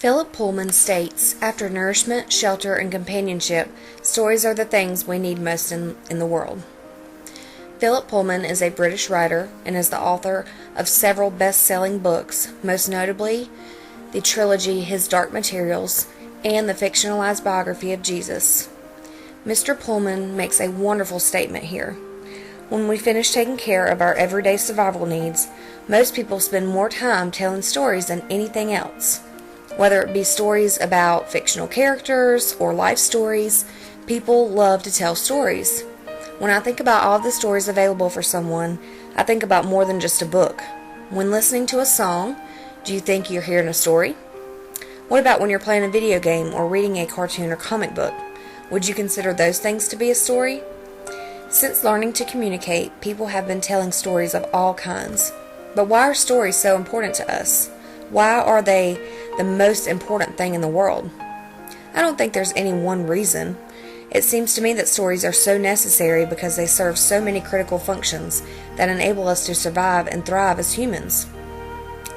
Philip Pullman states, after nourishment, shelter, and companionship, stories are the things we need most in the world. Philip Pullman is a British writer and is the author of several best-selling books, most notably the trilogy His Dark Materials and the fictionalized biography of Jesus. Mr. Pullman makes a wonderful statement here. When we finish taking care of our everyday survival needs, most people spend more time telling stories than anything else. Whether it be stories about fictional characters or life stories, people love to tell stories. When I think about all the stories available for someone, I think about more than just a book. When listening to a song, do you think you're hearing a story? What about when you're playing a video game or reading a cartoon or comic book? Would you consider those things to be a story? Since learning to communicate, people have been telling stories of all kinds. But why are stories so important to us? Why are they the most important thing in the world? I don't think there's any one reason. It seems to me that stories are so necessary because they serve so many critical functions that enable us to survive and thrive as humans.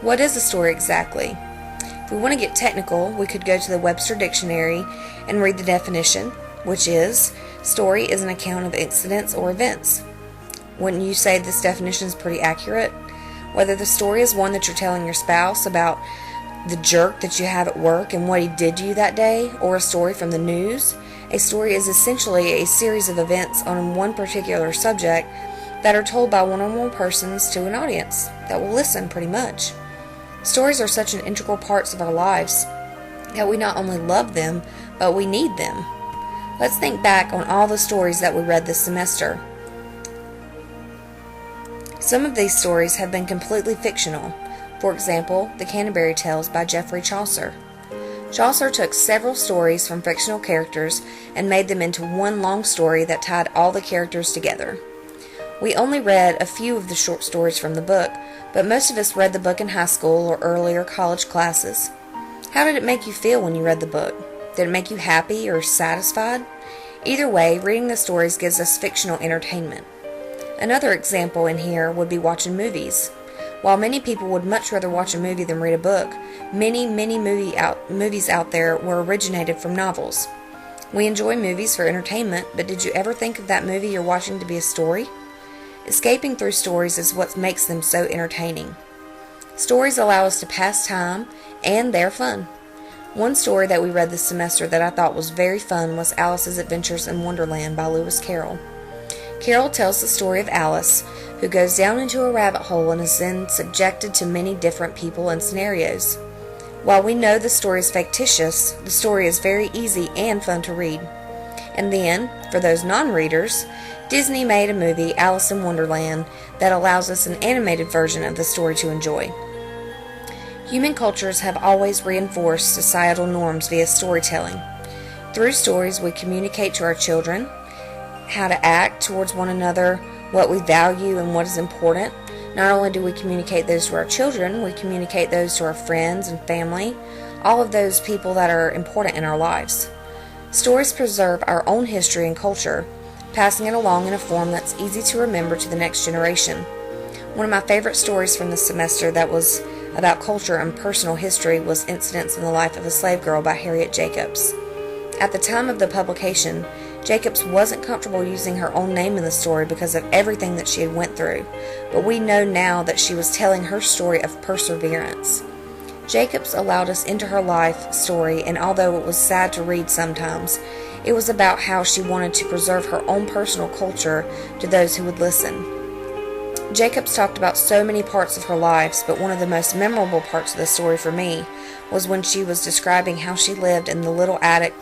What is a story exactly? If we want to get technical, we could go to the Webster Dictionary and read the definition, which is, story is an account of incidents or events. Wouldn't you say this definition is pretty accurate? Whether the story is one that you're telling your spouse about the jerk that you have at work and what he did to you that day, or a story from the news, a story is essentially a series of events on one particular subject that are told by one or more persons to an audience that will listen pretty much. Stories are such an integral parts of our lives that we not only love them, but we need them. Let's think back on all the stories that we read this semester. Some of these stories have been completely fictional. For example, the Canterbury Tales by Geoffrey Chaucer. Chaucer took several stories from fictional characters and made them into one long story that tied all the characters together. We only read a few of the short stories from the book, but most of us read the book in high school or earlier college classes. How did it make you feel when you read the book? Did it make you happy or satisfied? Either way, reading the stories gives us fictional entertainment. Another example in here would be watching movies. While many people would much rather watch a movie than read a book, many movies out there were originated from novels. We enjoy movies for entertainment, but did you ever think of that movie you're watching to be a story? Escaping through stories is what makes them so entertaining. Stories allow us to pass time, and they're fun. One story that we read this semester that I thought was very fun was Alice's Adventures in Wonderland by Lewis Carroll. Carroll tells the story of Alice, who goes down into a rabbit hole and is then subjected to many different people and scenarios. While we know the story is fictitious, the story is very easy and fun to read. And then, for those non-readers, Disney made a movie, Alice in Wonderland, that allows us an animated version of the story to enjoy. Human cultures have always reinforced societal norms via storytelling. Through stories, we communicate to our children how to act towards one another, what we value and what is important. Not only do we communicate those to our children, we communicate those to our friends and family, all of those people that are important in our lives. Stories preserve our own history and culture, passing it along in a form that's easy to remember to the next generation. One of my favorite stories from this semester that was about culture and personal history was Incidents in the Life of a Slave Girl by Harriet Jacobs. At the time of the publication, Jacobs wasn't comfortable using her own name in the story because of everything that she had went through, but we know now that she was telling her story of perseverance. Jacobs allowed us into her life story, and although it was sad to read sometimes, it was about how she wanted to preserve her own personal culture to those who would listen. Jacobs talked about so many parts of her lives, but one of the most memorable parts of the story for me was when she was describing how she lived in the little attic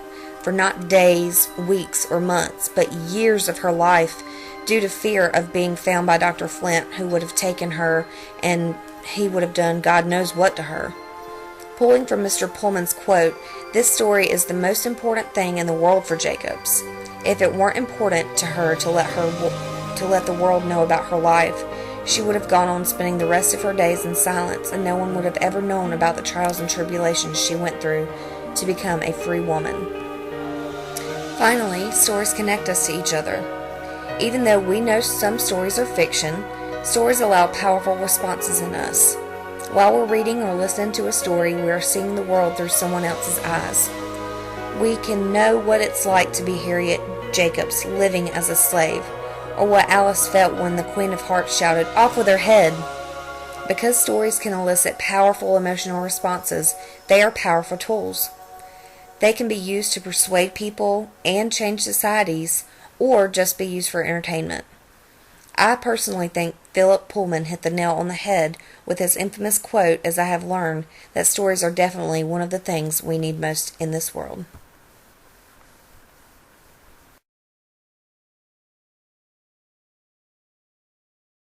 for not days, weeks, or months, but years of her life due to fear of being found by Dr. Flint, who would have taken her and he would have done God knows what to her. Pulling from Mr. Pullman's quote, this story is the most important thing in the world for Jacobs. If it weren't important to her to let the world know about her life, she would have gone on spending the rest of her days in silence, and no one would have ever known about the trials and tribulations she went through to become a free woman. Finally, stories connect us to each other. Even though we know some stories are fiction, stories allow powerful responses in us. While we're reading or listening to a story, we are seeing the world through someone else's eyes. We can know what it's like to be Harriet Jacobs living as a slave, or what Alice felt when the Queen of Hearts shouted, "Off with her head!" Because stories can elicit powerful emotional responses, they are powerful tools. They can be used to persuade people and change societies, or just be used for entertainment. I personally think Philip Pullman hit the nail on the head with his infamous quote, as I have learned that stories are definitely one of the things we need most in this world.